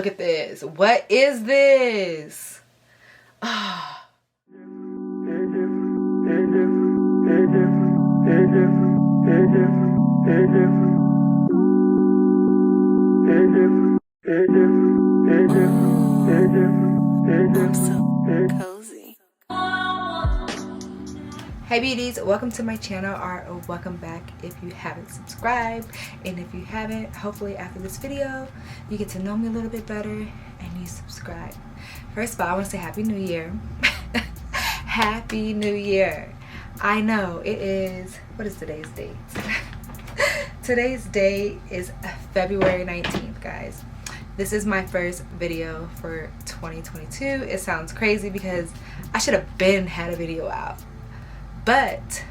Look at this. What is this? Ah. I'm so cozy. Hey beauties, welcome to my channel, or welcome back if you haven't subscribed. And if you haven't, hopefully after this video you get to know me a little bit better and you subscribe. First of all, I want to say Happy New Year. Happy New Year. I know it is, what is today's date? Today's date is February 19th, guys. This is my first video for 2022. It sounds crazy because I should have had a video out. But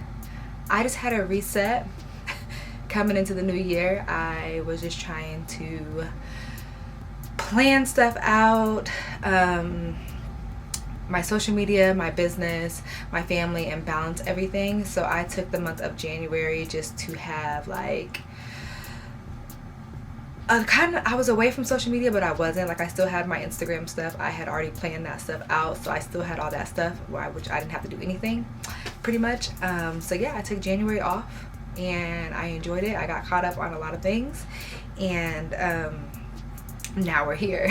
I just had a reset coming into the new year. I was just trying to plan stuff out, my social media, my business, my family, and balance everything. So I took the month of January just to have like I was away from social media, but I wasn't. Like, I still had my Instagram stuff. I had already planned that stuff out, so I still had all that stuff, which I didn't have to do anything pretty much. So yeah, I took January off and I enjoyed it. I got caught up on a lot of things, and now we're here.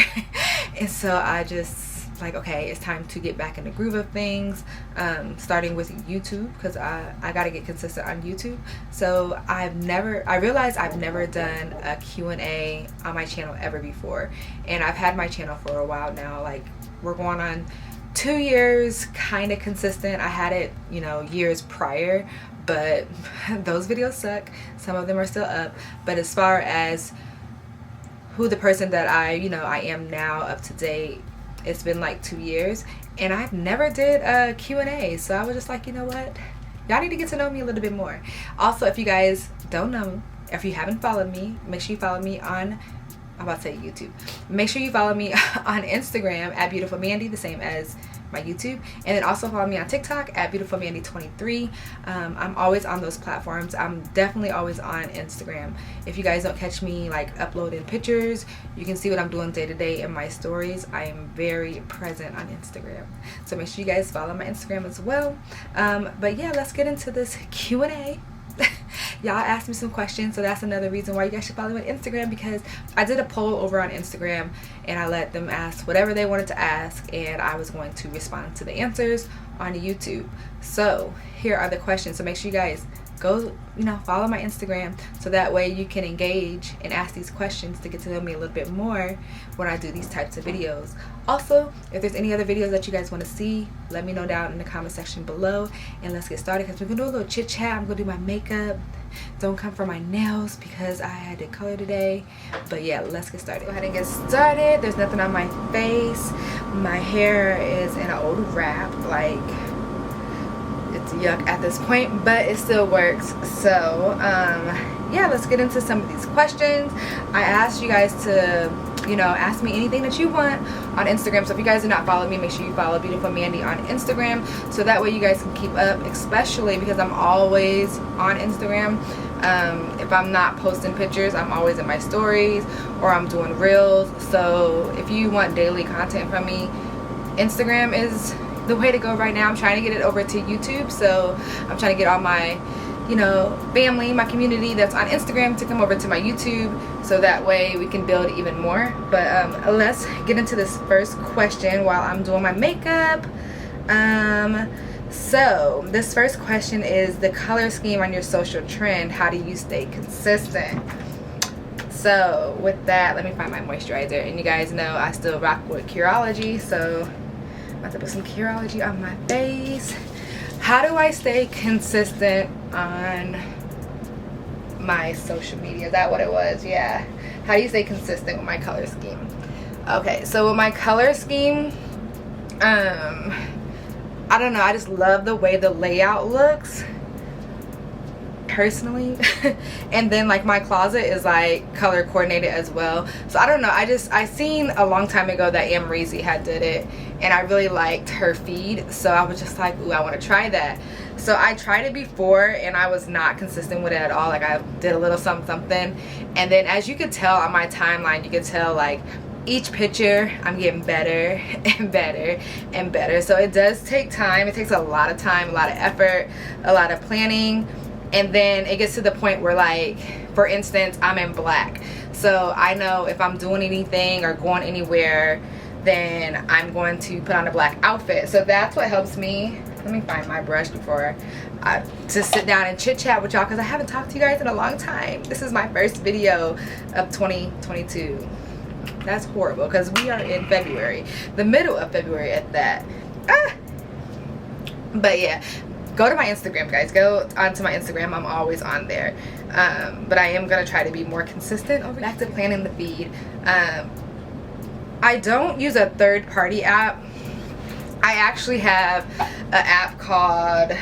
And so I just like, okay, it's time to get back in the groove of things, starting with YouTube, because I got to get consistent on YouTube. So I realized I've never done a Q&A on my channel ever before, and I've had my channel for a while now. Like, we're going on 2 years, kind of consistent. I had it, you know, years prior, but those videos suck. Some of them are still up, but as far as who the person that I am now, up to date, it's been like 2 years, and I've never did a Q&A. So I was just like, you know what, y'all need to get to know me a little bit more. Also, if you guys don't know, if you haven't followed me, make sure you follow me on, I'm about to say YouTube. Make sure you follow me on Instagram at Beautifulmandee, the same as my YouTube, and then also follow me on TikTok at Beautifulmandee23. I'm always on those platforms. I'm definitely always on Instagram. If you guys don't catch me like uploading pictures, you can see what I'm doing day to day in my stories. I am very present on Instagram, so make sure you guys follow my Instagram as well. But yeah, let's get into this Q&A. Y'all asked me some questions, so that's another reason why you guys should follow me on Instagram, because I did a poll over on Instagram and I let them ask whatever they wanted to ask, and I was going to respond to the answers on YouTube. So here are the questions. So make sure you guys go, follow my Instagram, so that way you can engage and ask these questions to get to know me a little bit more when I do these types of videos. Also, if there's any other videos that you guys want to see, let me know down in the comment section below, and let's get started, because we're gonna do a little chit chat. I'm gonna do my makeup. Don't come for my nails because I had to color today. But yeah, let's get started. Go ahead and get started. There's nothing on my face. My hair is in an old wrap, like it's yuck at this point, but it still works. So yeah, let's get into some of these questions. I asked you guys to ask me anything that you want on Instagram. So if you guys do not follow me, make sure you follow Beautifulmandee on Instagram, so that way you guys can keep up, especially because I'm always on Instagram. If I'm not posting pictures, I'm always in my stories or I'm doing reels. So if you want daily content from me, Instagram is the way to go right now. I'm trying to get it over to YouTube, so I'm trying to get all my family, my community that's on Instagram to come over to my YouTube, so that way we can build even more. But let's get into this first question while I'm doing my makeup. So this first question is the color scheme on your social trend. How do you stay consistent? So with that, let me find my moisturizer. And you guys know I still rock with Curology, so I'm about to put some Curology on my face. How do I stay consistent on my social media? Is that what it was? Yeah. How do you stay consistent with my color scheme? Okay, so with my color scheme, I don't know, I just love the way the layout looks personally. And then like my closet is like color coordinated as well. So I don't know, I seen a long time ago that Amrezy had did it, and I really liked her feed, so I was just like, ooh, I want to try that. So I tried it before and I was not consistent with it at all. Like, I did a little something, and then as you could tell on my timeline, you could tell like each picture I'm getting better and better and better. So it does take time. It takes a lot of time, a lot of effort, a lot of planning, and then it gets to the point where, like, for instance, I'm in black, so I know if I'm doing anything or going anywhere, then I'm going to put on a black outfit. So that's what helps me. Let me find my brush before I just sit down and chit chat with y'all, because I haven't talked to you guys in a long time. This is my first video of 2022. That's horrible, because we are in February, the middle of February at that. But yeah, go to my Instagram, guys. Go onto my Instagram. I'm always on there. But I am gonna try to be more consistent. Back to planning the feed. I don't use a third-party app. I actually have an app called,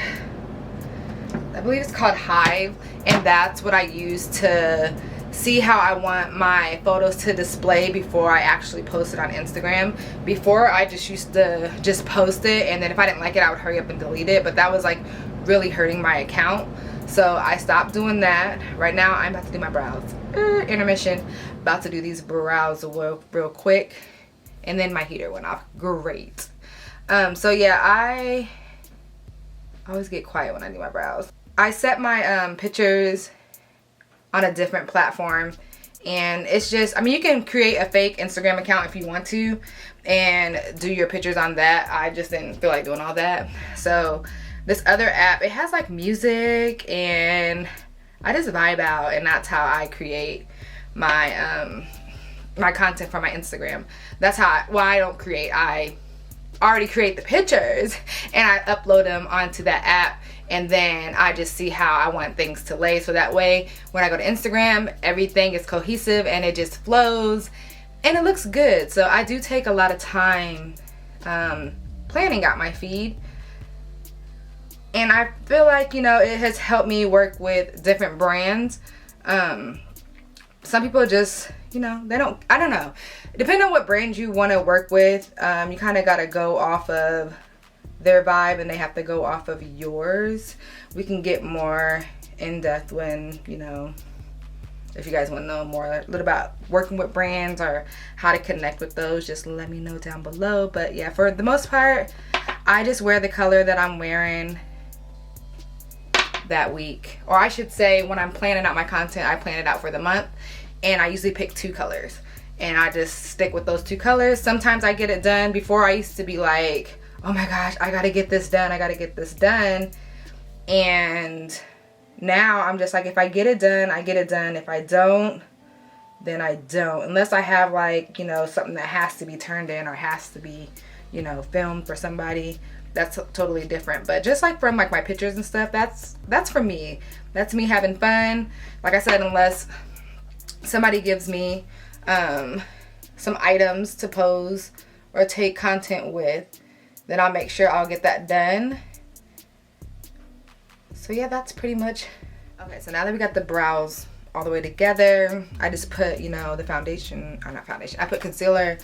I believe it's called Hive, and that's what I use to see how I want my photos to display before I actually post it on Instagram. Before, I just used to just post it, and then if I didn't like it, I would hurry up and delete it, but that was like really hurting my account. So I stopped doing that. Right now I'm about to do my brows. Intermission. About to do these brows real quick, and then my heater went off. Great. So yeah, I always get quiet when I do my brows. I set my pictures on a different platform, and it's just, I mean, you can create a fake Instagram account if you want to and do your pictures on that. I just didn't feel like doing all that. So this other app, it has like music, and I just vibe out, and that's how I create my my content for my Instagram. That's how I don't create, I already create the pictures and I upload them onto that app, and then I just see how I want things to lay, so that way when I go to Instagram, everything is cohesive and it just flows and it looks good. So I do take a lot of time planning out my feed, and I feel like, you know, it has helped me work with different brands. Some people just, you know, they don't, I don't know, depending on what brand you want to work with, you kind of got to go off of their vibe, and they have to go off of yours. We can get more in depth when, you know, if you guys want to know more a little about working with brands or how to connect with those, just let me know down below. But yeah, for the most part, I just wear the color that I'm wearing that week, or I should say, when I'm planning out my content, I plan it out for the month, and I usually pick 2 colors, and I just stick with those 2 colors. Sometimes I get it done. Before, I used to be like, oh my gosh, I gotta get this done, I gotta get this done. And now I'm just like, if I get it done, I get it done. If I don't, then I don't, unless I have, like, you know, something that has to be turned in or has to be, you know, filmed for somebody. That's totally different. But just like from like my pictures and stuff, that's for me. That's me having fun. Like I said, unless somebody gives me some items to pose or take content with, then I'll make sure I'll get that done. So yeah, that's pretty much. Okay, so now that we got the brows all the way together, I just put, you know, the foundation, or not foundation, I put concealer,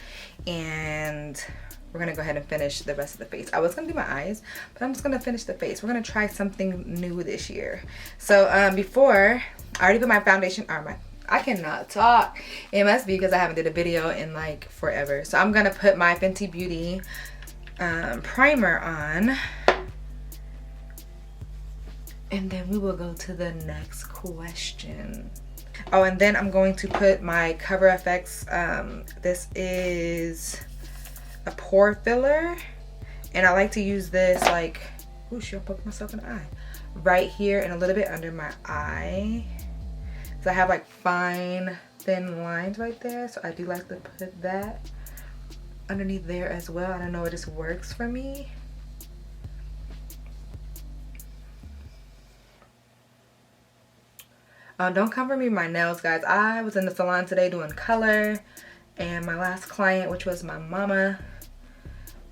and we're gonna go ahead and finish the rest of the face. I was gonna do my eyes, but I'm just gonna finish the face. We're gonna try something new this year. So before, I already put my foundation, or I cannot talk. It must be because I haven't did a video in like forever. So I'm gonna put my Fenty Beauty primer on, and then we will go to the next question. Oh, and then I'm going to put my Cover FX, this is a pore filler, and I like to use this like, ooh, should I poke myself in the eye? Right here and a little bit under my eye. So I have like fine, thin lines right there, so I do like to put that underneath there as well. I don't know, it just works for me. Don't come for me my nails, guys. I was in the salon today doing color, and my last client, which was my mama,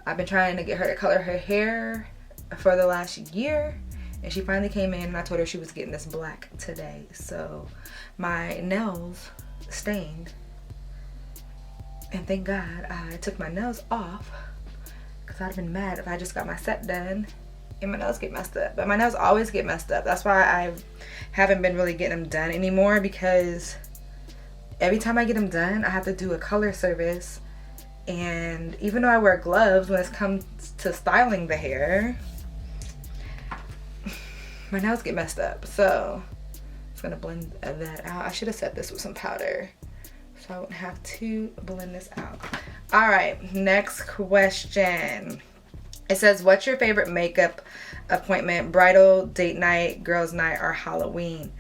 I've been trying to get her to color her hair for the last year, and she finally came in, and I told her she was getting this black today. So my nails stained, and thank God I took my nails off, because I'd have been mad if I just got my set done and my nails get messed up. But my nails always get messed up. That's why I haven't been really getting them done anymore, because every time I get them done, I have to do a color service. And even though I wear gloves when it comes to styling the hair, my nails get messed up. So it's gonna blend that out. I should have set this with some powder so I wouldn't have to blend this out. All right, next question. It says, what's your favorite makeup appointment? Bridal, date night, girls night, or Halloween?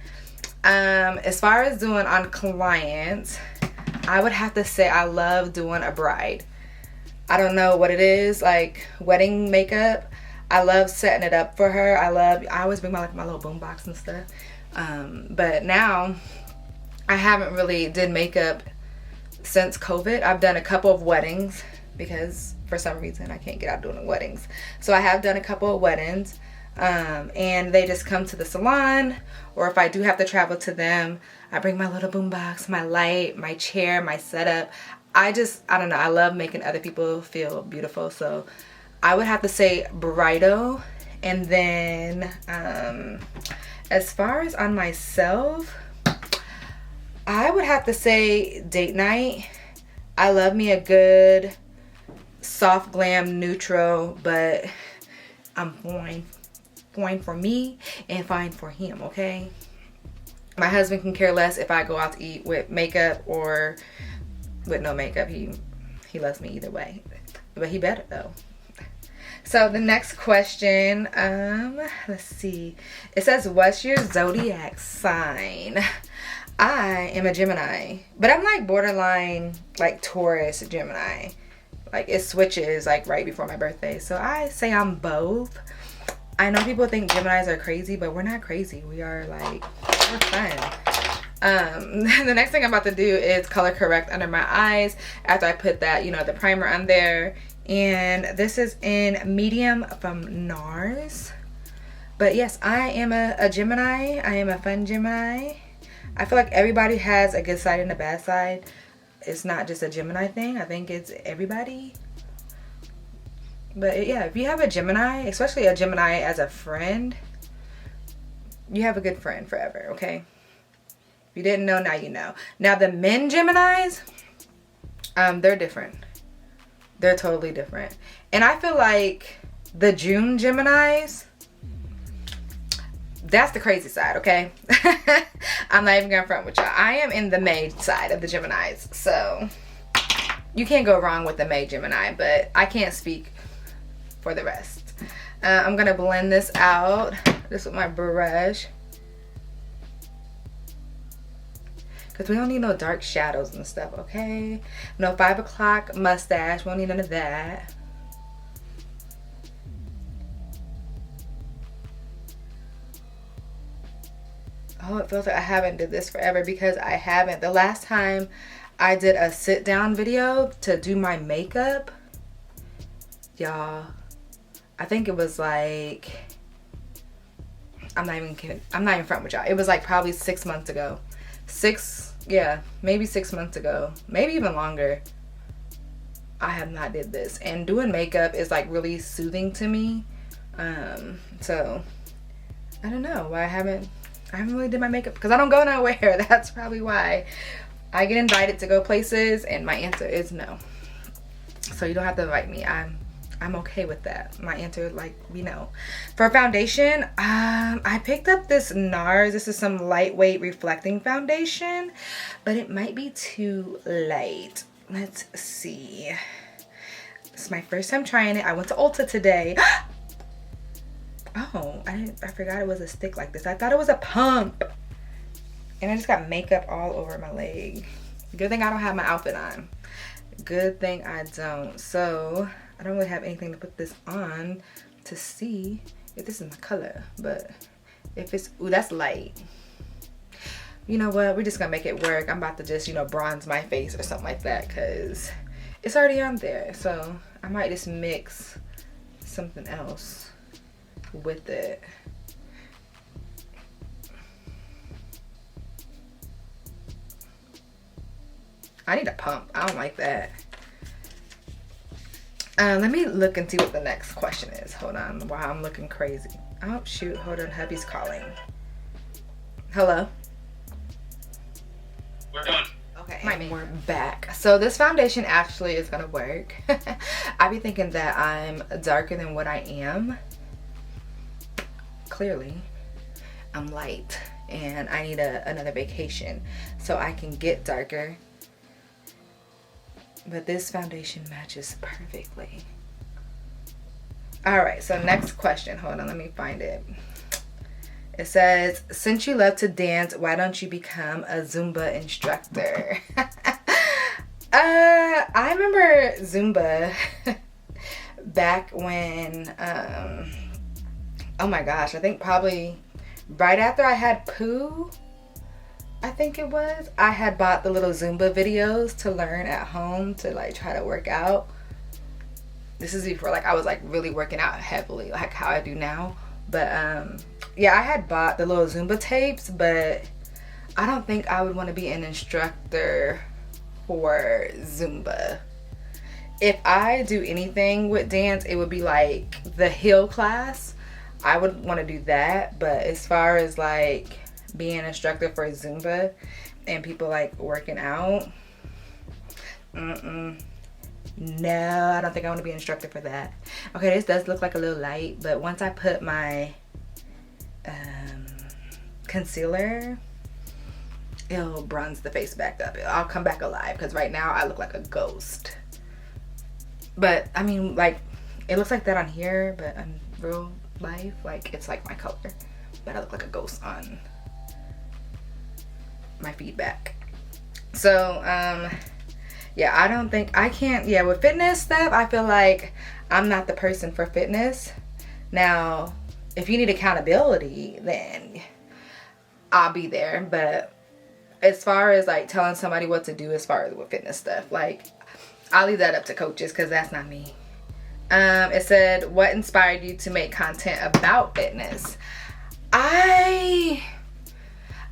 As far as doing on clients, I would have to say I love doing a bride. I don't know what it is, like wedding makeup. I love setting it up for her. I always bring my little boombox and stuff. But now I haven't really did makeup since COVID. I've done a couple of weddings because for some reason I can't get out doing weddings. So I have done a couple of weddings, and they just come to the salon, or if I do have to travel to them, I bring my little boombox, my light, my chair, my setup. I don't know, I love making other people feel beautiful. So I would have to say bridal. And then as far as on myself, I would have to say date night. I love me a good soft glam neutral, but I'm fine for me and fine for him, okay? My husband can care less if I go out to eat with makeup or with no makeup. He loves me either way, but he better though. So the next question, let's see. It says, what's your zodiac sign? I am a Gemini, but I'm like borderline like Taurus Gemini. Like it switches like right before my birthday. So I say I'm both. I know people think Geminis are crazy, but we're not crazy. We are like, we're fun. The next thing I'm about to do is color correct under my eyes after I put that, you know, the primer on there. And this is in medium from NARS. But yes, I am a Gemini. I am a fun Gemini. I feel like everybody has a good side and a bad side. It's not just a Gemini thing. I think it's everybody. But yeah, if you have a Gemini, especially a Gemini as a friend, you have a good friend forever, okay? If you didn't know, now you know. Now the men Geminis, they're different. They're totally different. And I feel like the June Geminis, that's the crazy side, okay? I'm not even gonna front with y'all. I am in the May side of the Geminis. So you can't go wrong with the May Gemini, but I can't speak for the rest. I'm gonna blend this out just with my brush, because we don't need no dark shadows and stuff, okay? No 5 o'clock mustache. We don't need none of that. Oh, it feels like I haven't did this forever, because I haven't. The last time I did a sit down video to do my makeup, y'all, I think it was like, I'm not even kidding. I'm not even front with y'all. It was like probably 6 months ago. Maybe 6 months ago. Maybe even longer. I have not did this. And doing makeup is like really soothing to me. So I don't know why I haven't really did my makeup, because I don't go nowhere. That's probably why. I get invited to go places and my answer is no. So you don't have to invite me. I'm okay with that. My answer, like, we know. For foundation, I picked up this NARS. This is some lightweight reflecting foundation, but it might be too light. Let's see. This is my first time trying it. I went to Ulta today. Oh, I forgot it was a stick like this. I thought it was a pump. And I just got makeup all over my leg. Good thing I don't have my outfit on. Good thing I don't. So I don't really have anything to put this on to see if this is my color. But if it's, ooh, that's light. You know what? We're just gonna make it work. I'm about to just, you know, bronze my face or something like that, because it's already on there. So I might just mix something else with it. I need a pump. I don't like that. Let me look and see what the next question is. Hold on. Wow, I'm looking crazy. Oh, shoot. Hold on. Hubby's calling. Hello? We're done. Okay. we're back. So this foundation actually is gonna work. I be thinking that I'm darker than what I am. Clearly I'm light and I need another vacation so I can get darker, but this foundation matches perfectly. All right, so next question. Hold on, let me find it. It says, since you love to dance, why don't you become a Zumba instructor? I remember Zumba back when, oh my gosh, I think probably right after I had Pooh, I think it was, I had bought the little Zumba videos to learn at home to like try to work out. This is before like I was like really working out heavily like how I do now. But yeah, I had bought the little Zumba tapes, but I don't think I would want to be an instructor for Zumba. If I do anything with dance, it would be like the hill class. I would want to do that. But as far as like being an instructor for Zumba and people like working out, no, I don't think I want to be an instructor for that. Okay, this does look like a little light, but once I put my concealer, it'll bronze the face back up. I'll come back alive, because right now I look like a ghost. But I mean, like, it looks like that on here, but in real life, like, it's like my color. But I look like a ghost on my feedback. So yeah, I don't think I can't. Yeah, with fitness stuff, I feel like I'm not the person for fitness. Now if you need accountability, then I'll be there. But as far as like telling somebody what to do as far as with fitness stuff, like, I'll leave that up to coaches, because that's not me. It said, what inspired you to make content about fitness? I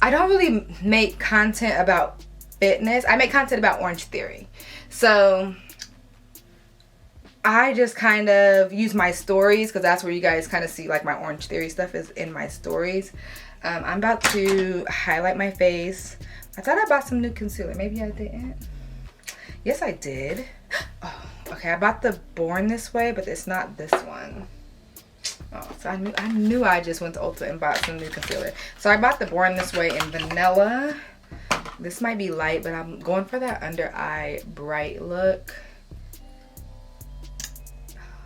don't really make content about fitness. I make content about Orange Theory. So I just kind of use my stories, because that's where you guys kind of see like my Orange Theory stuff is in my stories. I'm about to highlight my face. I thought I bought some new concealer. Maybe I didn't. Yes, I did. Oh, okay. I bought the Born This Way, but it's not this one. Oh, so I knew I just went to Ulta and bought some new concealer. So I bought the Born This Way in Vanilla. This might be light, but I'm going for that under eye bright look.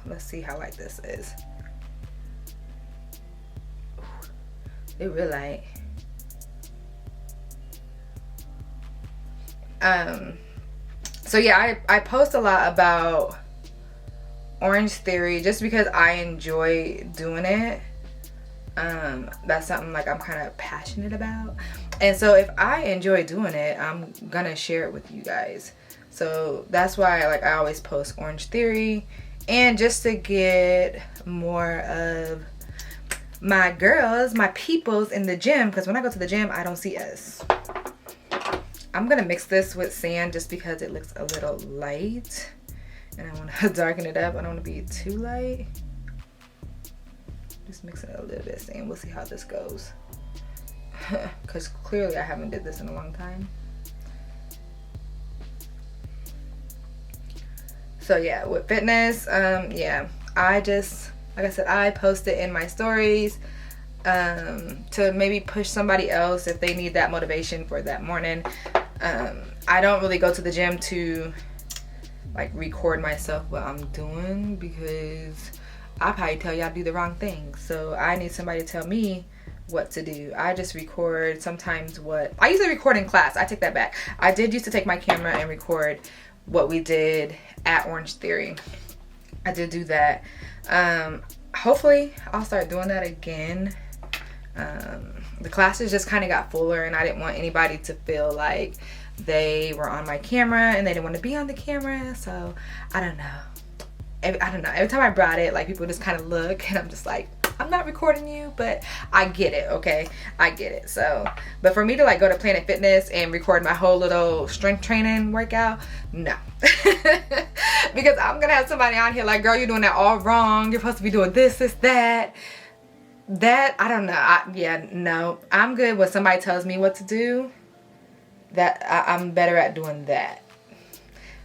Let's see how light this is. Ooh, it real light. So yeah, I post a lot about Orange Theory just because I enjoy doing it. That's something like I'm kind of passionate about, and so if I enjoy doing it, I'm gonna share it with you guys. So that's why like I always post Orange Theory, and just to get more of my girls, my peoples in the gym, because when I go to the gym I don't see us. I'm gonna mix this with sand just because it looks a little light, and I want to darken it up. I don't want to be too light. Just mixing it a little bit of sand. We'll see how this goes, because clearly I haven't did this in a long time. So yeah, with fitness, yeah, I just, like I said, I post it in my stories to maybe push somebody else if they need that motivation for that morning. I don't really go to the gym to like record myself what I'm doing, because I probably tell y'all do the wrong thing. So I need somebody to tell me what to do. I just record sometimes what I usually record in class. I take that back. I did used to take my camera and record what we did at Orange Theory. I did do that. Hopefully I'll start doing that again. The classes just kind of got fuller, and I didn't want anybody to feel like they were on my camera and they didn't want to be on the camera. So I don't know. Every time I brought it, like, people just kind of look, and I'm just like, I'm not recording you, but I get it, okay? I get it. So, but for me to like go to Planet Fitness and record my whole little strength training workout, no. Because I'm gonna have somebody on here like, girl, you're doing that all wrong. You're supposed to be doing this, that. I don't know. Yeah, no. I'm good when somebody tells me what to do. I'm better at doing that.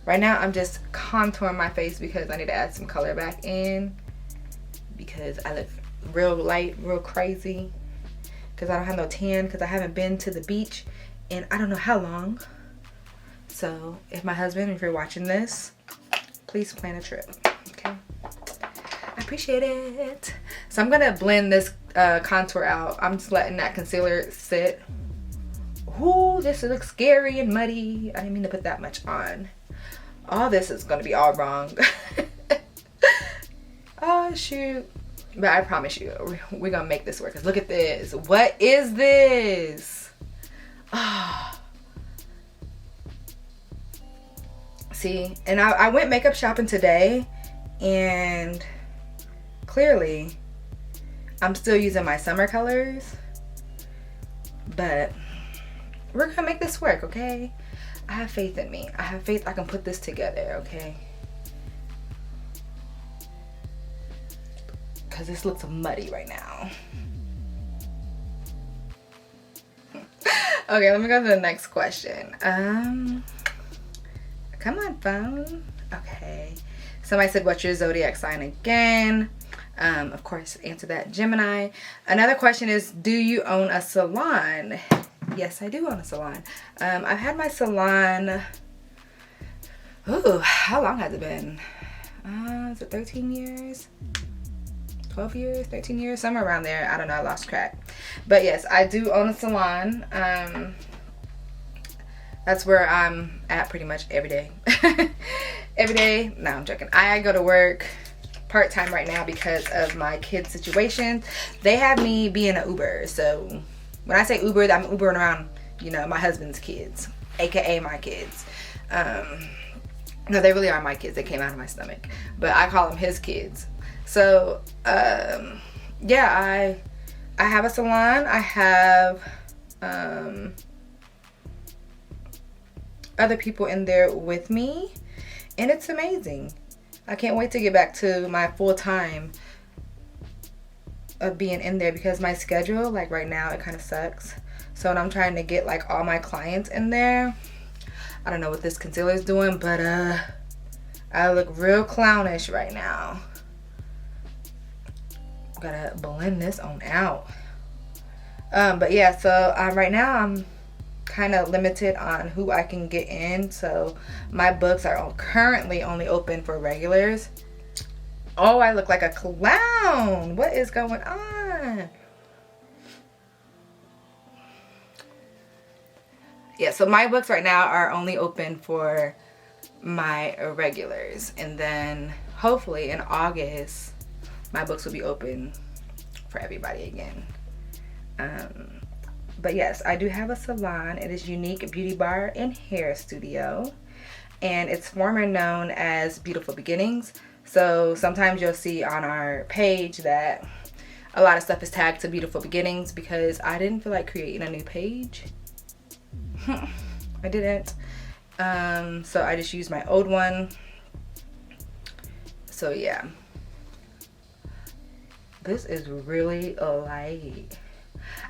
Right now I'm just contouring my face because I need to add some color back in, because I look real light, real crazy, because I don't have no tan, because I haven't been to the beach in I don't know how long. So if my husband, if you're watching this, please plan a trip, okay? I appreciate it. So I'm gonna blend this contour out. I'm just letting that concealer sit. Ooh, this looks scary and muddy. I didn't mean to put that much on. All this is gonna be all wrong. Oh shoot. But I promise you, we're gonna make this work. Cause look at this. What is this? Ah. See, and I went makeup shopping today, and clearly I'm still using my summer colors, but we're gonna make this work, okay? I have faith in me. I have faith I can put this together, okay? Because this looks muddy right now. Okay, let me go to the next question. Come on, phone. Okay. Somebody said, what's your zodiac sign again? Of course, answer that, Gemini. Another question is, do you own a salon? Yes, I do own a salon. I've had my salon, ooh, how long has it been? Is it 13 years? 12 years, 13 years, somewhere around there. I don't know, I lost track. But yes, I do own a salon. That's where I'm at pretty much every day. Every day. No, I'm joking. I go to work part-time right now because of my kids' situation. They have me being an Uber. So when I say Uber, I'm Ubering around, you know, my husband's kids, aka my kids. No, they really are my kids. They came out of my stomach, but I call them his kids. So yeah, I have a salon. I have other people in there with me, and it's amazing. I can't wait to get back to my full time of being in there, because my schedule, like right now, it kind of sucks. So when I'm trying to get like all my clients in there, I don't know what this concealer is doing, but I look real clownish right now. Gotta blend this on out. But yeah, so right now I'm kind of limited on who I can get in. So my books are currently only open for regulars. Oh, I look like a clown. What is going on? Yeah, so my books right now are only open for my regulars, and then hopefully in August my books will be open for everybody again. But yes, I do have a salon. It is Unique Beauty Bar and Hair Studio, and it's formerly known as Beautiful Beginnings. So sometimes you'll see on our page that a lot of stuff is tagged to Beautiful Beginnings, because I didn't feel like creating a new page. I didn't. So I just used my old one. So yeah. This is really light.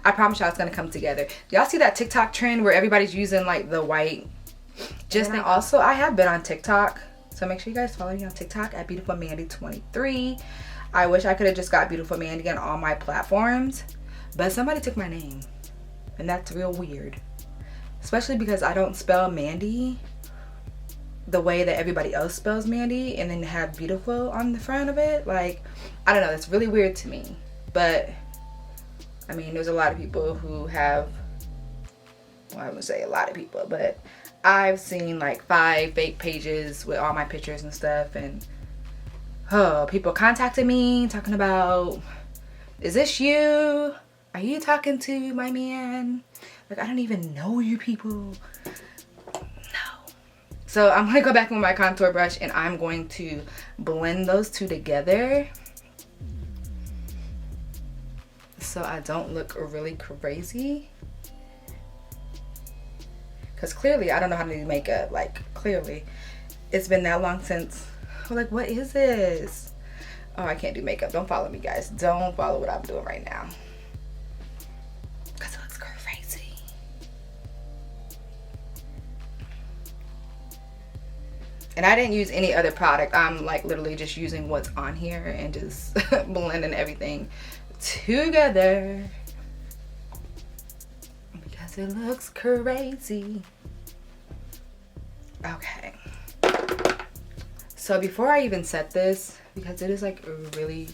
I promise y'all it's gonna come together. Y'all see that TikTok trend where everybody's using like the white? Just and also, I have been on TikTok, so make sure you guys follow me on TikTok at Beautifulmandee23. I wish I could have just got Beautifulmandee on all my platforms, but somebody took my name, and that's real weird. Especially because I don't spell Mandy the way that everybody else spells Mandy, and then have beautiful on the front of it. Like, I don't know, that's really weird to me. But I mean, there's a lot of people who have, well, I wouldn't say a lot of people, but I've seen like 5 fake pages with all my pictures and stuff, and people contacted me talking about, is this you? Are you talking to my man? Like, I don't even know you people. No. So I'm gonna go back with my contour brush, and I'm going to blend those two together so I don't look really crazy. Because clearly I don't know how to do makeup. Like, clearly it's been that long since, like, what is this? Oh, I can't do makeup. Don't follow me, guys. Don't follow what I'm doing right now, because it looks crazy. And I didn't use any other product. I'm like literally just using what's on here and just blending everything together because it looks crazy. Okay. So before I even set this, because it is like really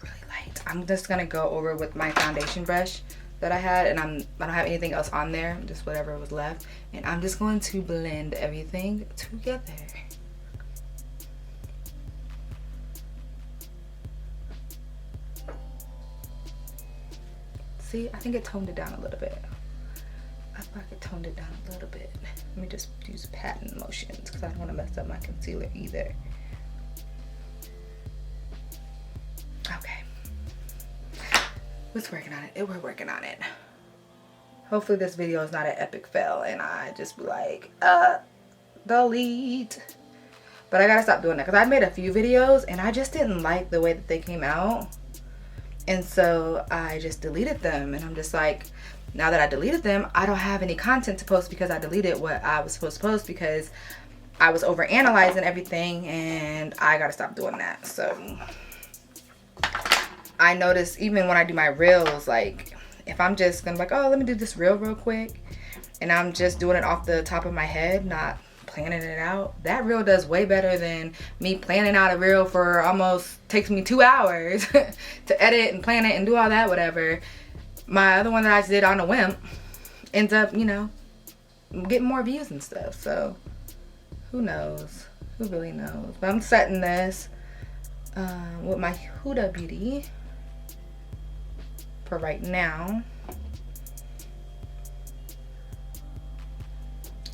light, I'm just gonna go over with my foundation brush that I had, and I don't have anything else on there, just whatever was left, and I'm just going to blend everything together. See, I think it toned it down a little bit. I thought I could tone it down a little bit. Let me just use pattern motions because I don't want to mess up my concealer either. Okay. We're working on it. We're working on it. Hopefully this video is not an epic fail and I just be like, delete. But I gotta stop doing that because I made a few videos and I just didn't like the way that they came out. And so I just deleted them, and I'm just like, now that I deleted them, I don't have any content to post because I deleted what I was supposed to post because I was over analyzing everything, and I gotta stop doing that. So I notice even when I do my reels, like if I'm just gonna be like, oh, let me do this reel real quick, and I'm just doing it off the top of my head, not planning it out, that reel does way better than me planning out a reel for almost takes me 2 hours to edit and plan it and do all that, whatever. My other one that I just did on a whim ends up, you know, getting more views and stuff. So who knows? Who really knows? But I'm setting this with my Huda Beauty for right now.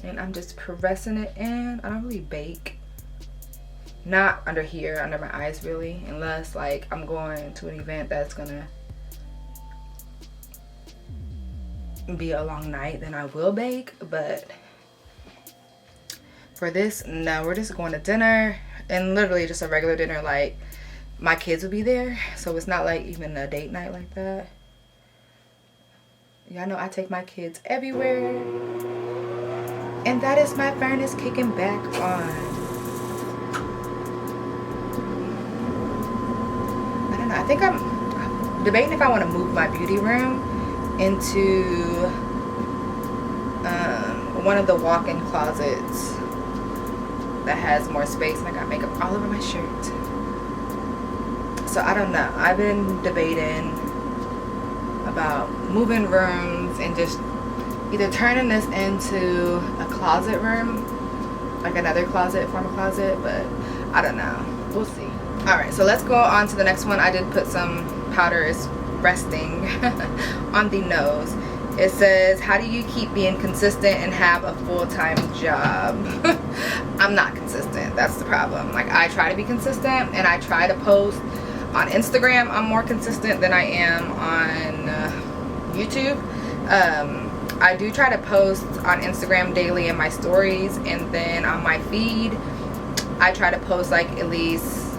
And I'm just pressing it in. I don't really bake. Not under here, under my eyes really. Unless like I'm going to an event that's gonna be a long night, then I will bake. But for this, no, we're just going to dinner. And literally just a regular dinner, like my kids will be there. So it's not like even a date night like that. Y'all know I take my kids everywhere. And that is my furnace kicking back on. I don't know. I think I'm debating if I want to move my beauty room into one of the walk-in closets that has more space. And I got makeup all over my shirt. So I don't know. I've been debating about moving rooms and just either turning this into a closet room, like another closet, formal closet, but I don't know. We'll see. All right, so let's go on to the next one. I did put some powder is resting on the nose. It says, how do you keep being consistent and have a full-time job? I'm not consistent. That's the problem. Like, I try to be consistent and I try to post on Instagram. I'm more consistent than I am on YouTube. I do try to post on Instagram daily in my stories, and then on my feed I try to post like at least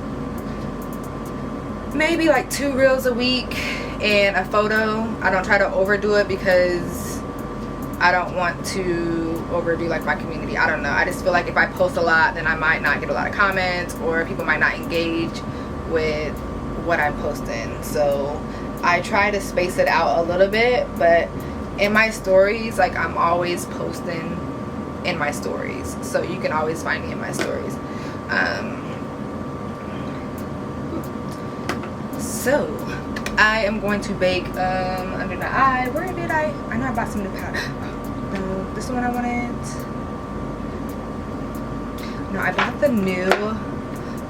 maybe like 2 reels a week and a photo. I don't try to overdo it because I don't want to overdo like my community. I don't know. I just feel like if I post a lot, then I might not get a lot of comments, or people might not engage with what I'm posting. So I try to space it out a little bit, but in my stories, like I'm always posting in my stories, so you can always find me in my stories. So I am going to bake under the eye. Where did I know I bought some new powder. No, this one I wanted. No, I bought the new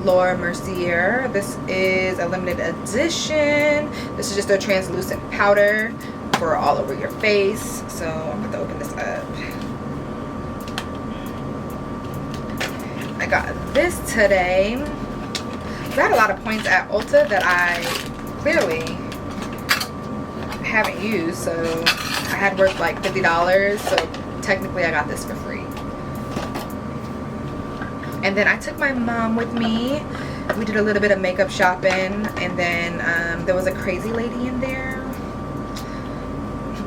Laura Mercier. This is a limited edition. This is just a translucent powder for all over your face. So I'm going to open this up. I got this today. I got a lot of points at Ulta that I clearly haven't used, so I had worth like $50, so technically I got this for free. And then I took my mom with me. We did a little bit of makeup shopping, and then there was a crazy lady in there.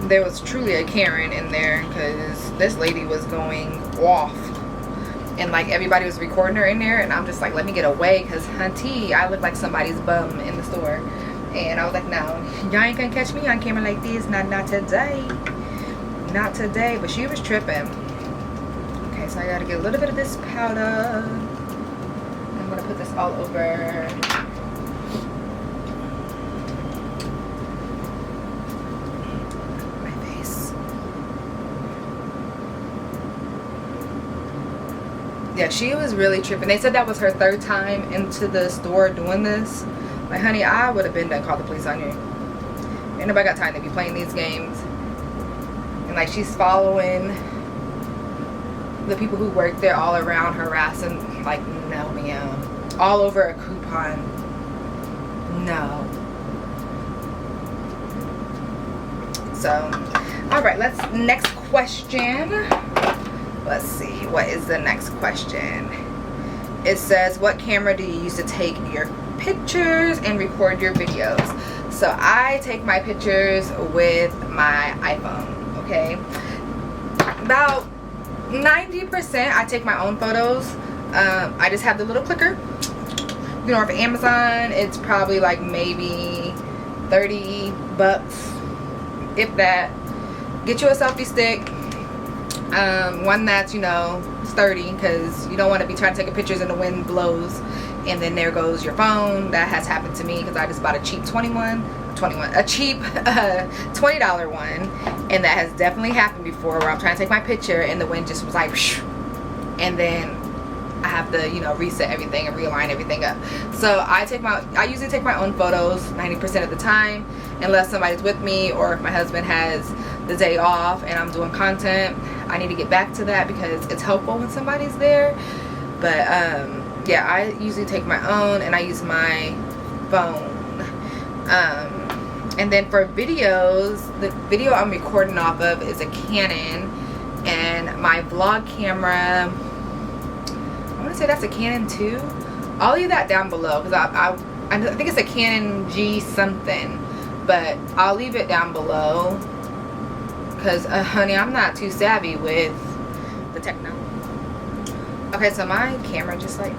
There was truly a Karen in there, because this lady was going off and like everybody was recording her in there, and I'm just like, let me get away, because hunty, I look like somebody's bum in the store. And I was like, no, y'all ain't gonna catch me on camera like this, not today, not today. But she was tripping. Okay, so I gotta get a little bit of this powder. I'm gonna put this all over my face. Yeah, she was really tripping. They said that was her 3rd time into the store doing this. Like, honey, I would have been done called the police on you. Ain't nobody got time to be playing these games. And like, she's following the people who work there all around, harassing. Like, no ma'am. All over a coupon. No. So, alright, next question. Let's see, what is the next question? It says, what camera do you use to take your pictures and record your videos? So I take my pictures with my iPhone, okay? About 90% I take my own photos. I just have the little clicker. You know, for Amazon, it's probably like maybe 30 bucks, if that. Get you a selfie stick. One that's, you know, sturdy, because you don't want to be trying to take pictures and the wind blows and then there goes your phone. That has happened to me because I just bought a cheap a cheap $20 one, and that has definitely happened before, where I'm trying to take my picture and the wind just was like whoosh, and then I have to, you know, reset everything and realign everything up. So I usually take my own photos 90% of the time, unless somebody's with me, or if my husband has the day off and I'm doing content. I need to get back to that because it's helpful when somebody's there. But yeah, I usually take my own, and I use my phone. And then for videos, the video I'm recording off of is a Canon, and my vlog camera, I want to say that's a Canon too. I'll leave that down below, because I think it's a Canon G something, but I'll leave it down below, because honey, I'm not too savvy with the technology. Okay, so my camera just like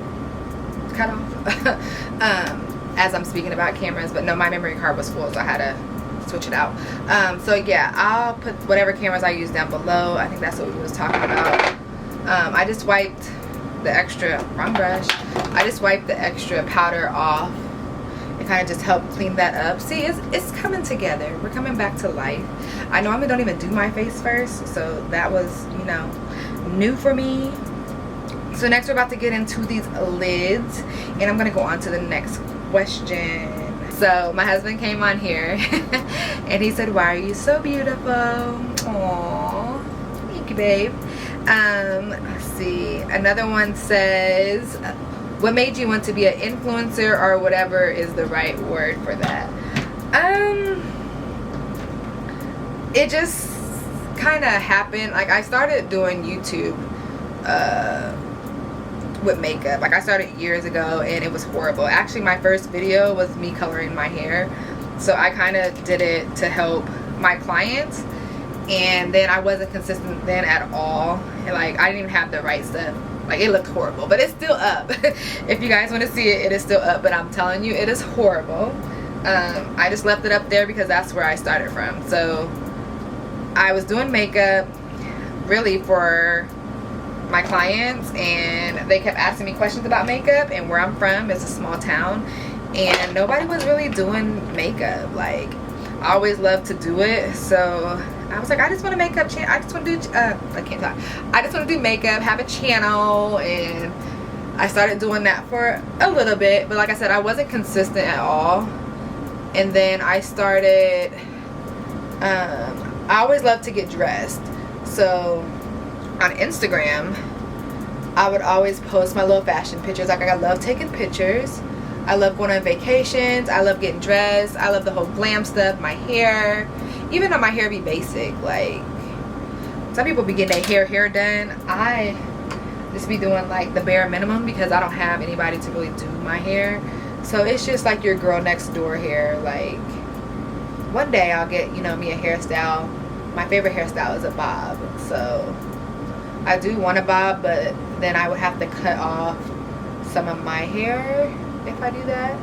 cut off as I'm speaking about cameras, but no, my memory card was full, so I had to switch it out. So yeah, I'll put whatever cameras I use down below. I think that's what we was talking about. I just wiped the extra, wrong brush, I just wiped the extra powder off. It kind of just helped clean that up. See, it's coming together. We're coming back to life. I normally don't even do my face first, so that was, you know, new for me. So next we're about to get into these lids, and I'm gonna go on to the next question. So my husband came on here and he said, why are you so beautiful? Aww, thank you, babe. Let's see, another one says, what made you want to be an influencer, or whatever is the right word for that? It just kind of happened. Like, I started doing YouTube with makeup. Like, I started years ago, and it was horrible. Actually, my first video was me coloring my hair, so I kind of did it to help my clients, and then I wasn't consistent then at all. And like, I didn't even have the right stuff. Like, it looked horrible, but it's still up. If you guys want to see it, it is still up, but I'm telling you, it is horrible. I just left it up there because that's where I started from. So I was doing makeup really for my clients, and they kept asking me questions about makeup, and where I'm from is a small town, and nobody was really doing makeup. Like, I always loved to do it, so I was like, I just want to I just want to do I can't talk. I just want to do makeup, have a channel, and I started doing that for a little bit, but like I said, I wasn't consistent at all. And then I started I always loved to get dressed, so on Instagram I would always post my little fashion pictures. Like, I love taking pictures, I love going on vacations, I love getting dressed, I love the whole glam stuff. My hair, even though my hair be basic, like some people be getting their hair done, I just be doing like the bare minimum because I don't have anybody to really do my hair. So it's just like your girl next door hair. Like, one day I'll get, you know, me a hairstyle. My favorite hairstyle is a bob, so I do want a bob, but then I would have to cut off some of my hair if I do that.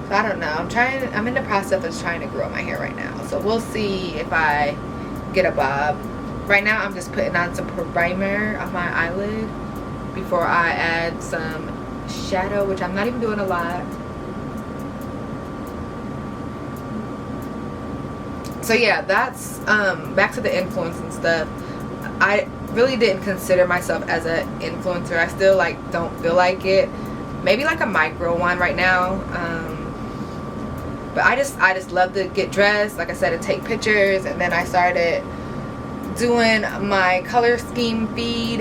So I don't know. I'm in the process of trying to grow my hair right now. So we'll see if I get a bob. Right now I'm just putting on some primer on my eyelid before I add some shadow, which I'm not even doing a lot. So yeah, that's back to the influencing stuff. I really didn't consider myself as an influencer. I still like don't feel like it. Maybe like a micro one right now. But I just love to get dressed, like I said, and take pictures. And then I started doing my color scheme feed,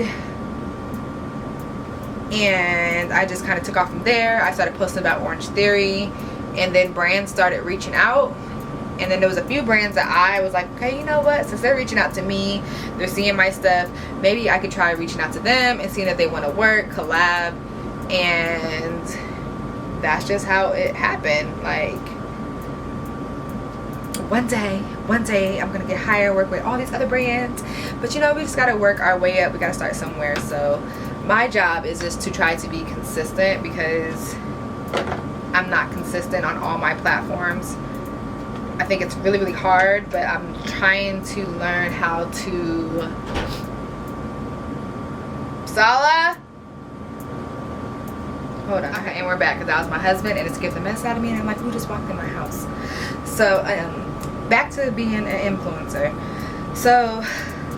and I just kind of took off from there. I started posting about Orange Theory, and then brands started reaching out. And then there was a few brands that I was like, okay, you know what, since they're reaching out to me, they're seeing my stuff, maybe I could try reaching out to them and seeing if they want to work, collab. And that's just how it happened. Like, one day I'm gonna get hired, work with all these other brands, but you know, we just gotta work our way up. We gotta start somewhere. So my job is just to try to be consistent, because I'm not consistent on all my platforms. I think it's really, really hard, but I'm trying to learn how to... Sala? Hold on. Okay, and we're back, because that was my husband, and it scared the mess out of me, and I'm like, who just walked in my house? So, back to being an influencer. So,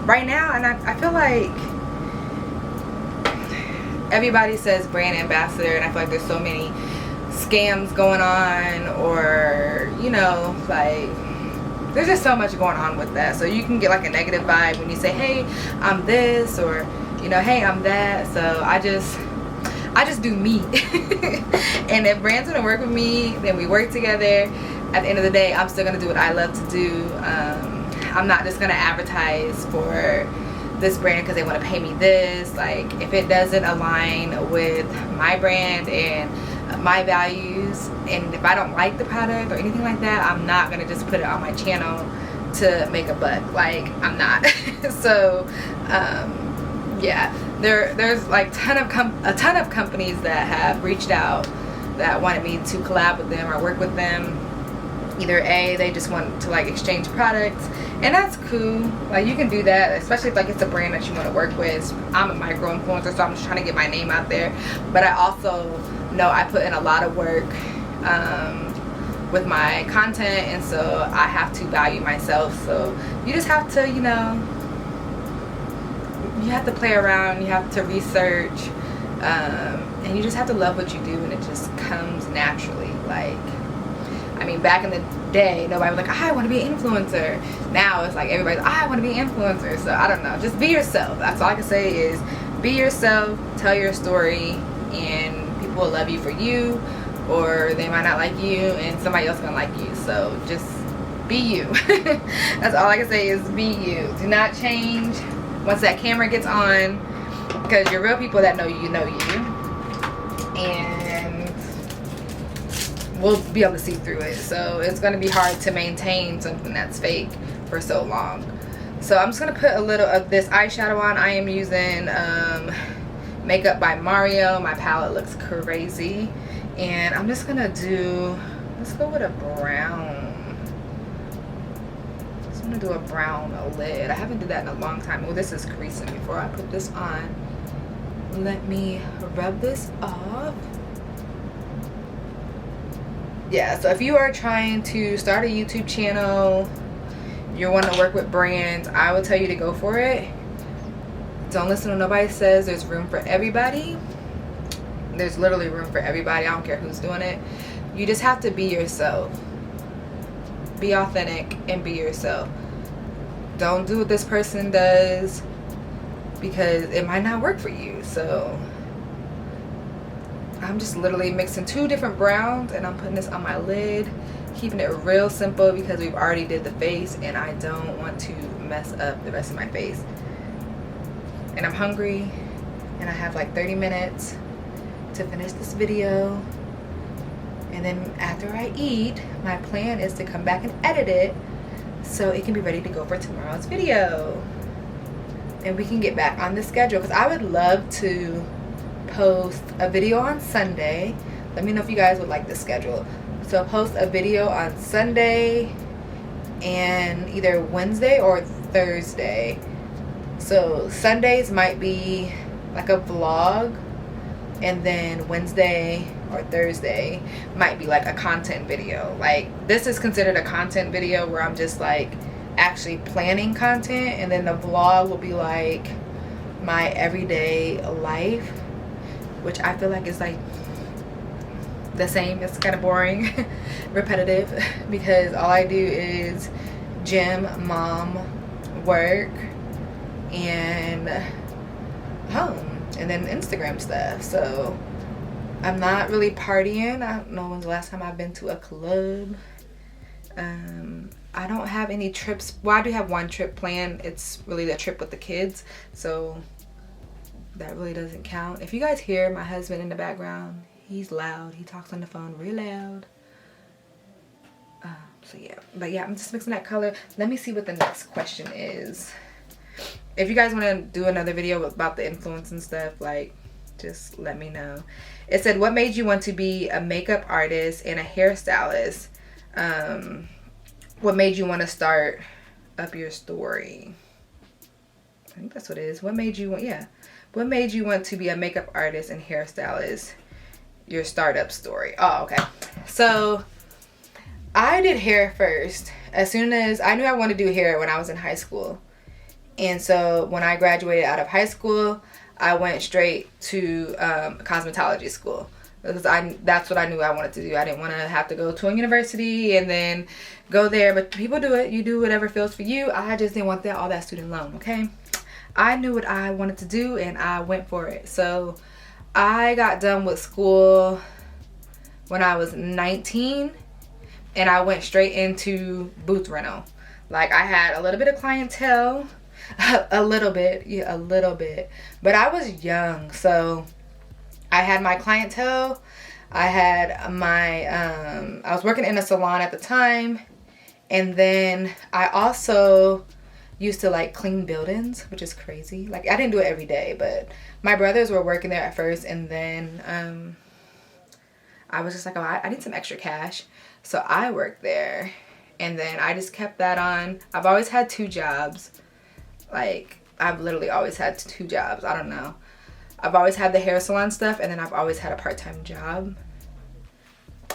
right now, and I feel like everybody says brand ambassador, and I feel like there's so many scams going on, or you know, like there's just so much going on with that. So you can get like a negative vibe when you say, hey, I'm this, or you know, hey, I'm that. So I just do me. And if brands want to work with me, then we work together. At the end of the day, I'm still gonna do what I love to do. I'm not just gonna advertise for this brand because they want to pay me this. Like, if it doesn't align with my brand and my values, and if I don't like the product or anything like that, I'm not gonna just put it on my channel to make a buck. Like, I'm not. So yeah, there's like a ton of companies that have reached out that wanted me to collab with them or work with them. Either A, they just want to like exchange products, and that's cool. Like, you can do that, especially if like it's a brand that you want to work with. I'm a micro influencer, so I'm just trying to get my name out there. But I also know I put in a lot of work with my content, and so I have to value myself. So you just have to, you know, you have to play around, you have to research, and you just have to love what you do, and it just comes naturally. Like, I mean, back in the day, nobody was like, I want to be an influencer. Now it's like everybody's, I want to be an influencer. So I don't know, just be yourself. That's all I can say is be yourself, tell your story, and people will love you for you, or they might not like you and somebody else gonna like you. So just be you. That's all I can say is be you. Do not change once that camera gets on, because you're real people that know you, and we'll be able to see through it. So it's going to be hard to maintain something that's fake for so long. So I'm just going to put a little of this eyeshadow on. I am using Makeup by Mario. My palette looks crazy, and I'm just going to do, let's go with a brown. I'm going to do a brown lid. I haven't did that in a long time. Oh, this is creasing. Before I put this on, let me rub this off. Yeah, so if you are trying to start a YouTube channel, you want to work with brands, I would tell you to go for it. Don't listen to nobody says. There's room for everybody. There's literally room for everybody. I don't care who's doing it. You just have to be yourself. Be authentic and be yourself. Don't do what this person does, because it might not work for you. So I'm just literally mixing 2 different browns, and I'm putting this on my lid, keeping it real simple because we've already did the face, and I don't want to mess up the rest of my face. And I'm hungry, and I have like 30 minutes to finish this video, and then after I eat, my plan is to come back and edit it so it can be ready to go for tomorrow's video. and we can get back on the schedule, because I would love to post a video on Sunday. Let me know if you guys would like this schedule. So post a video on Sunday and either Wednesday or Thursday. So Sundays might be like a vlog, and then Wednesday or Thursday might be like a content video. Like, this is considered a content video where I'm just like actually planning content, and then the vlog will be like my everyday life, which I feel like is like the same. It's kind of boring, repetitive, because all I do is gym, mom, work, and home, and then Instagram stuff. So I'm not really partying. I don't know when's the last time I've been to a club. I don't have any trips. Well, I do have one trip planned. It's really the trip with the kids, so that really doesn't count. If you guys hear my husband in the background, he's loud. He talks on the phone real loud. So yeah, but yeah, I'm just mixing that color. Let me see what the next question is. If you guys want to do another video about the influence and stuff, like, just let me know. It said, what made you want to be a makeup artist and a hairstylist? What made you want to start up your story? I think that's what it is. What made you want, yeah. What made you want to be a makeup artist and hairstylist? Your startup story. Oh, okay. So I did hair first. As soon as I knew I wanted to do hair when I was in high school. And so when I graduated out of high school, I went straight to cosmetology school, because that's what I knew I wanted to do. I didn't want to have to go to a university and then go there, but people do it. You do whatever feels for you. I just didn't want all that student loan, okay? I knew what I wanted to do, and I went for it. So I got done with school when I was 19, and I went straight into booth rental. Like, I had a little bit of clientele, a little bit, yeah, a little bit, but I was young, so I had my clientele. I had my I was working in a salon at the time, and then I also used to like clean buildings, which is crazy. Like, I didn't do it every day, but my brothers were working there at first, and then I was just like, oh, I need some extra cash, so I worked there, and then I just kept that on. I've always had 2 jobs. Like, I've literally always had 2 jobs. I don't know. I've always had the hair salon stuff, and then I've always had a part-time job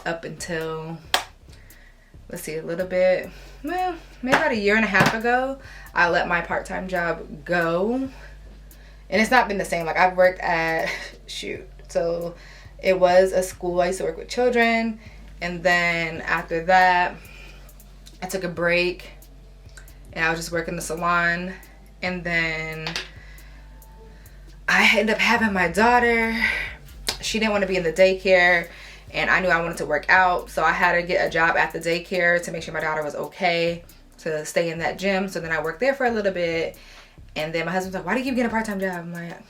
up until, let's see, a little bit, well, maybe about a year and a half ago, I let my part-time job go. And it's not been the same. Like, I've worked at, shoot, so it was a school. I used to work with children, and then after that, I took a break, and I was just working the salon. And then I ended up having my daughter. She didn't want to be in the daycare, and I knew I wanted to work out, so I had to get a job at the daycare to make sure my daughter was okay to stay in that gym. So then I worked there for a little bit, and then my husband's like, why do you keep getting a part-time job? I'm like,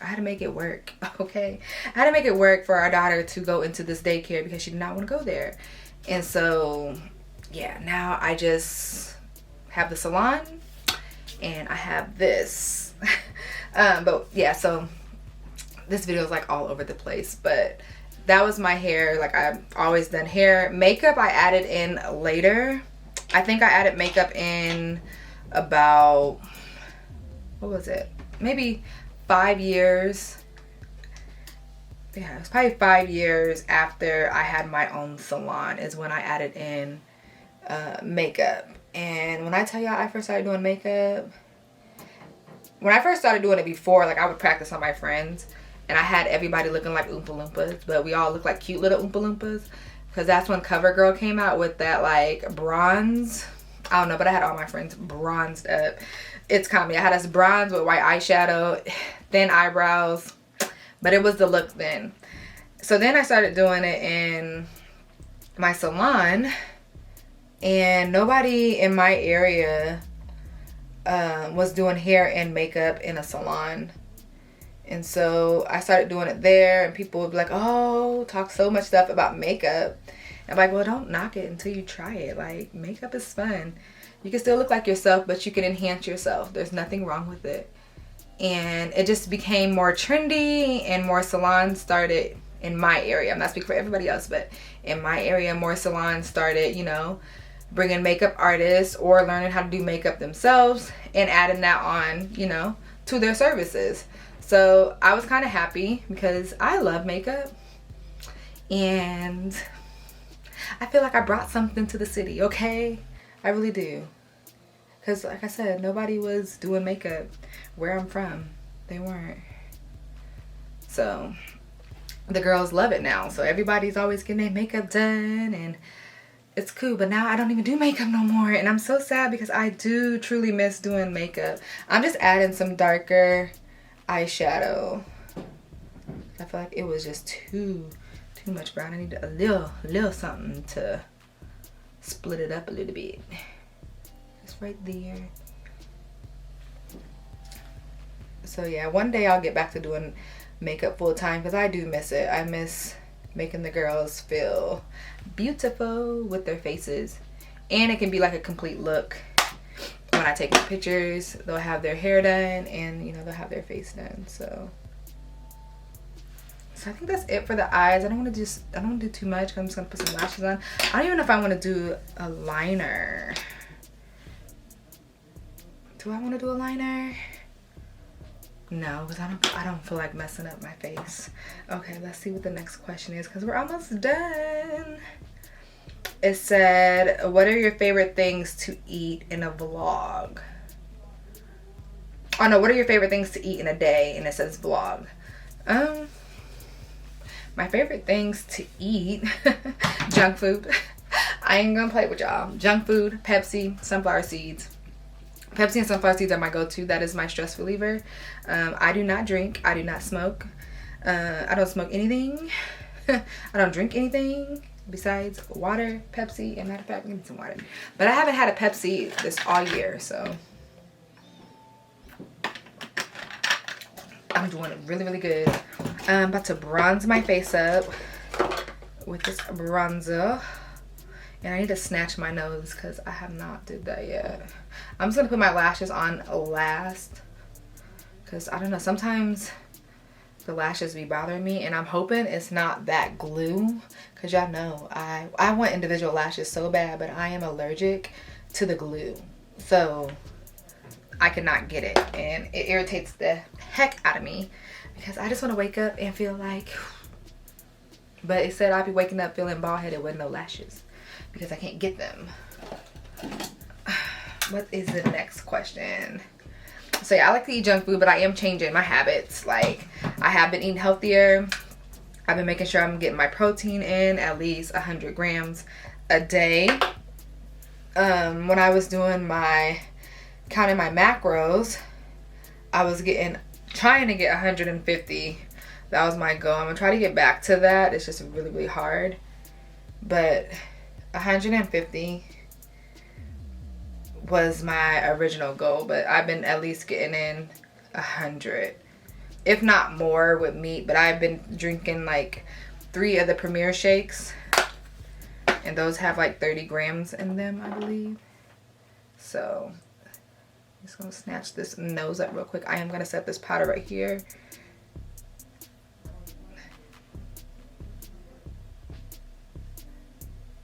I had to make it work, okay? I had to make it work for our daughter to go into this daycare because she did not want to go there. And so, yeah, now I just have the salon, and I have this. But yeah, so this video is like all over the place, but that was my hair. Like, I've always done hair. Makeup I added in later. I think I added makeup in about, what was it? Maybe 5 years. Yeah, it was probably 5 years after I had my own salon is when I added in makeup. And when I tell y'all I first started doing makeup, when I first started doing it before, like, I would practice on my friends, and I had everybody looking like Oompa Loompas, but we all looked like cute little Oompa Loompas, because that's when CoverGirl came out with that, like, bronze. I don't know, but I had all my friends bronzed up. It's comedy. I had us bronze with white eyeshadow, thin eyebrows, but it was the look then. So then I started doing it in my salon, and nobody in my area was doing hair and makeup in a salon. And so I started doing it there, and people would be like, oh, talk so much stuff about makeup. And I'm like, well, don't knock it until you try it. Like, makeup is fun. You can still look like yourself, but you can enhance yourself. There's nothing wrong with it. And it just became more trendy, and more salons started in my area. I'm not speaking for everybody else, but in my area, more salons started, you know, bringing makeup artists or learning how to do makeup themselves and adding that on, you know, to their services. So I was kind of happy because I love makeup, and I feel like I brought something to the city, okay? I really do. Because like I said, nobody was doing makeup where I'm from. They weren't. So the girls love it now. So everybody's always getting their makeup done, and it's cool. But now I don't even do makeup no more, and I'm so sad because I do truly miss doing makeup. I'm just adding some darker eyeshadow. I feel like it was just too much brown. I need a little something to split it up a little bit. Just right there. So yeah, one day I'll get back to doing makeup full time because I do miss it. I miss making the girls feel beautiful with their faces, and it can be like a complete look. When I take pictures, they'll have their hair done, and you know, they'll have their face done. So I think that's it for the eyes. I don't want to do too much. I'm just gonna put some lashes on. I don't even know if I want to do a liner. Do I want to do a liner? No, because I don't feel like messing up my face. Okay, let's see what the next question is, because we're almost done. It said, what are your favorite things to eat in a vlog? Oh no, what are your favorite things to eat in a day? And it says vlog. My favorite things to eat, junk food. I ain't gonna play with y'all. Junk food, Pepsi, sunflower seeds. Pepsi and sunflower seeds are my go-to. That is my stress reliever. I do not drink. I do not smoke. I don't smoke anything. I don't drink anything besides water, Pepsi, and matter of fact, give me some water. But I haven't had a Pepsi this all year, so I'm doing it really, really good. I'm about to bronze my face up with this bronzer. And I need to snatch my nose because I have not did that yet. I'm just going to put my lashes on last. Because, I don't know, sometimes the lashes be bothering me. And I'm hoping it's not that glue. Because y'all know, I want individual lashes so bad. But I am allergic to the glue. So, I cannot get it. And it irritates the heck out of me. Because I just want to wake up and feel like... But it said I'd be waking up feeling bald-headed with no lashes. Because I can't get them. What is the next question? So yeah, I like to eat junk food, but I am changing my habits. Like, I have been eating healthier. I've been making sure I'm getting my protein in at least 100 grams a day. When I was doing counting my macros, I was trying to get 150. That was my goal. I'm gonna try to get back to that. It's just really, really hard. But 150 was my original goal, but I've been at least getting in 100, if not more, with meat. But I've been drinking like 3 of the Premier shakes, and those have like 30 grams in them, I believe. So I'm just gonna snatch this nose up real quick. I am gonna set this powder right here.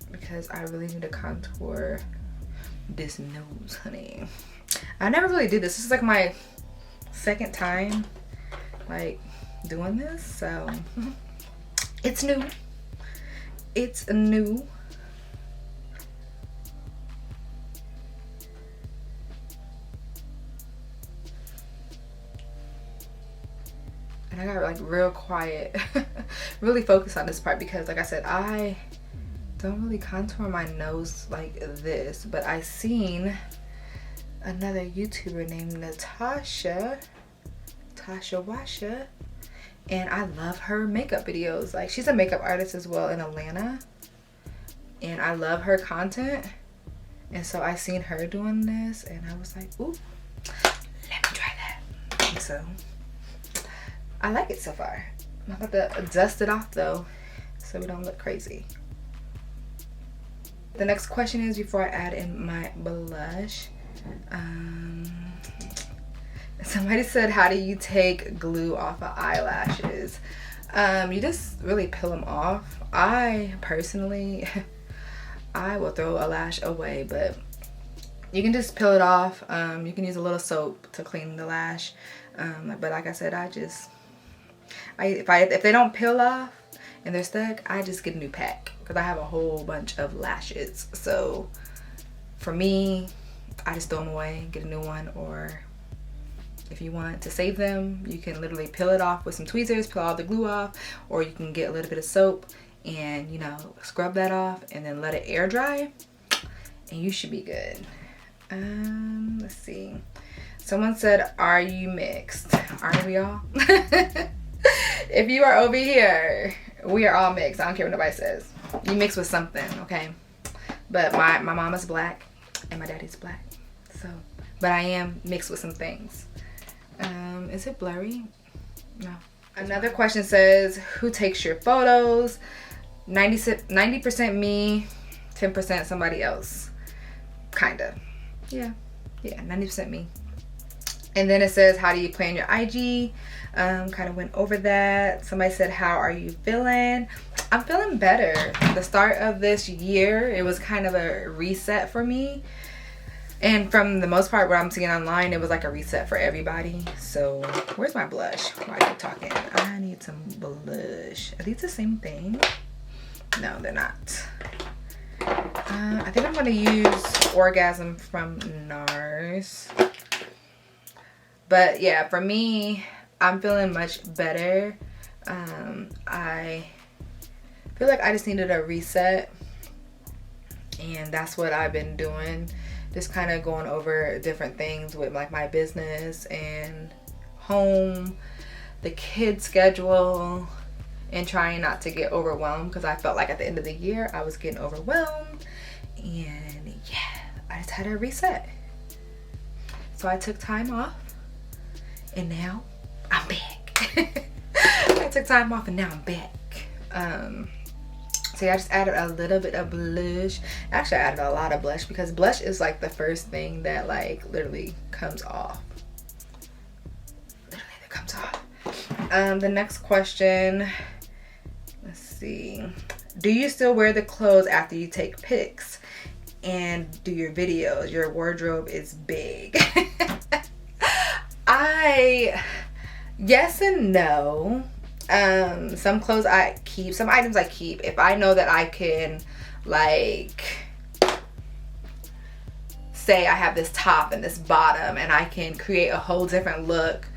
Because I really need to contour this nose, honey. I never really did this. This is like my second time like doing this, so it's new. It's new. And I got like real quiet. Really focus on this part because like I said, I don't really contour my nose like this, but I seen another YouTuber named Tasha Washa, and I love her makeup videos. Like, she's a makeup artist as well in Atlanta, and I love her content. And so I seen her doing this, and I was like, ooh, let me try that. And so I like it so far. I'm about to dust it off though, so we don't look crazy. The next question is, before I add in my blush, somebody said, how do you take glue off of eyelashes? You just really peel them off. I personally, I will throw a lash away, but you can just peel it off. You can use a little soap to clean the lash. But like I said, if they don't peel off and they're stuck, I just get a new pack because I have a whole bunch of lashes. So for me, I just throw them away, get a new one. Or if you want to save them, you can literally peel it off with some tweezers, peel all the glue off, or you can get a little bit of soap and, you know, scrub that off and then let it air dry, and you should be good. Let's see. Someone said, are you mixed? Aren't we all? If you are over here, we are all mixed. I don't care what nobody says. You mix with something, okay? But my mama's black and my daddy's black. So, but I am mixed with some things. Is it blurry? No. Another question says, who takes your photos? 90% me, 10% somebody else. Kinda. Yeah, 90% me. And then it says, how do you plan your IG? Kind of went over that. Somebody said, how are you feeling? I'm feeling better. The start of this year, it was kind of a reset for me. And from the most part, what I'm seeing online, it was like a reset for everybody. So where's my blush? Why are you talking? I need some blush. Are these the same thing? No, they're not. I think I'm going to use Orgasm from NARS. But yeah, for me, I'm feeling much better. I feel like I just needed a reset. And that's what I've been doing. Just kind of going over different things with like my business and home, the kid schedule, and trying not to get overwhelmed, because I felt like at the end of the year I was getting overwhelmed. And yeah, I just had a reset. So I took time off and now I'm back. I took time off and now I'm back. So yeah, I just added a little bit of blush. Actually, I added a lot of blush because blush is like the first thing that like literally comes off. Literally, that comes off. The next question, let's see. Do you still wear the clothes after you take pics and do your videos? Your wardrobe is big. Yes and no. Some clothes I keep, some items I keep. If I know that I can, like, say I have this top and this bottom and I can create a whole different look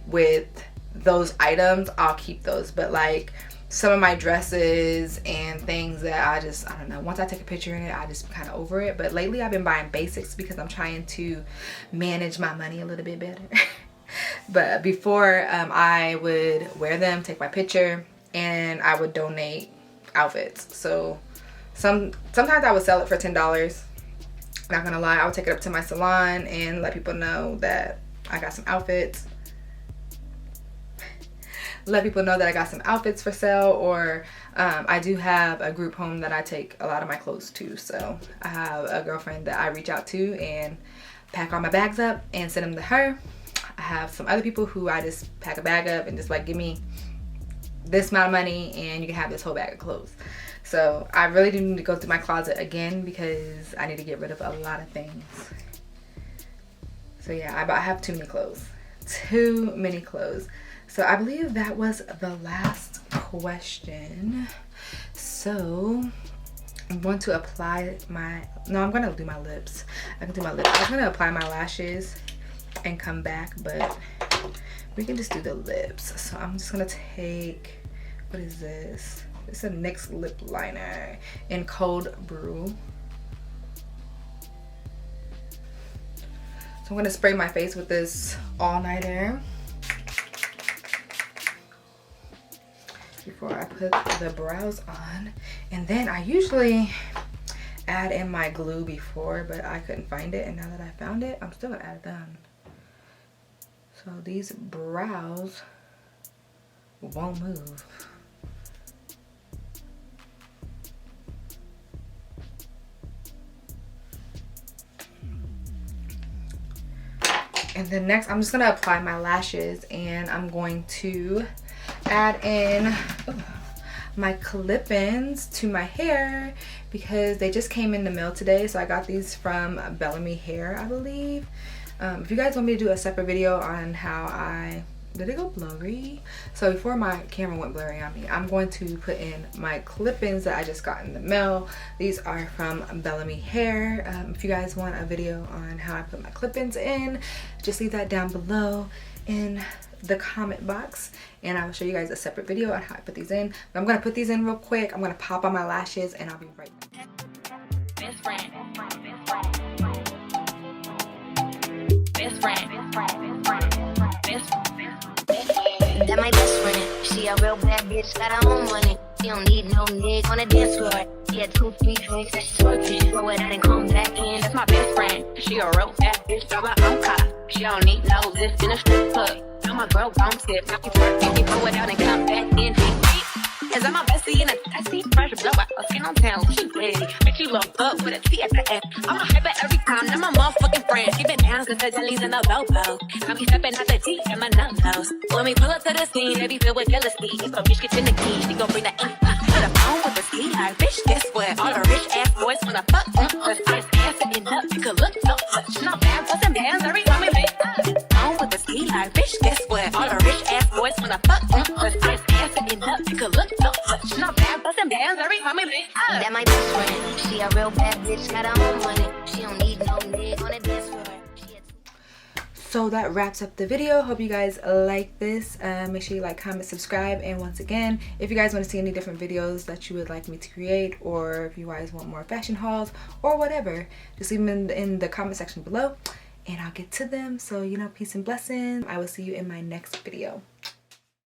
with those items, I'll keep those. But like some of my dresses and things that I don't know, once I take a picture in it, I just kind of over it. But lately I've been buying basics because I'm trying to manage my money a little bit better. But before, I would wear them, take my picture, and I would donate outfits. So sometimes I would sell it for $10. Not gonna lie, I would take it up to my salon and let people know that I got some outfits. Let people know that I got some outfits for sale. Or I do have a group home that I take a lot of my clothes to. So I have a girlfriend that I reach out to and pack all my bags up and send them to her. I have some other people who I just pack a bag up and just like, give me this amount of money and you can have this whole bag of clothes. So I really do need to go through my closet again because I need to get rid of a lot of things. So yeah, I have too many clothes. Too many clothes. So I believe that was the last question. So I'm going to apply I'm going to do my lips. I can do my lips. I'm going to apply my lashes and come back, but we can just do the lips. So I'm just gonna take, what is this? It's a NYX lip liner in Cold Brew. So I'm gonna spray my face with this all-nighter before I put the brows on. And then I usually add in my glue before, but I couldn't find it, and now that I found it, I'm still gonna add it on. So these brows won't move. And then next I'm just gonna apply my lashes, and I'm going to add in my clip-ins to my hair because they just came in the mail today. So I got these from Bellamy Hair, I believe. If you guys want me to do a separate video on how I did it go blurry, so before my camera went blurry on me, I'm going to put in my clip-ins that I just got in the mail. These are from Bellamy Hair. If you guys want a video on how I put my clip-ins in, just leave that down below in the comment box, and I will show you guys a separate video on how I put these in. But I'm gonna put these in real quick. I'm gonna pop on my lashes, and I'll be right back. Best friend. Best friend. That my best friend. She a real bad bitch, got her own money. She don't need no nigga on the dance floor. She had 2, 3 drinks that she's working. Throw it out and come back in. That's my best friend. She a real bad bitch, drive her own car. She don't need no lift in a strip club. Now my girl bounce it, now she twerking. She throw it out and come back in. Is that my bestie in a taxi? Fresh blow out, her skin on town, she ready. Make you look up with a T at the end. I'm a hyper every time, now my motherfucking friend. Keep it down, cause the jellies in the bobo. I be stepping out the T and my nose. When we pull up to the scene, they be filled with jealousy. If a bitch gets in the key, she gon' bring the ink. Put a phone with the ski like, bitch, guess what? All the rich ass boys wanna fuck them. Cause ice ass sitting up, you could look so much. Not bad, bustin' bands every time we make phone with the ski like, bitch, guess what? All the rich ass boys wanna fuck them. Cause ice ass sitting up, you could look so much. Not bad, bustin' bands every time we make that my best friend. She a real bad bitch, got her own money. She don't need no nigga on the dance floor. So that wraps up the video. Hope you guys like this. Make sure you like, comment, subscribe, and once again, if you guys want to see any different videos that you would like me to create, or if you guys want more fashion hauls or whatever, just leave them in the comment section below and I'll get to them. So, you know, peace and blessings. I will see you in my next video.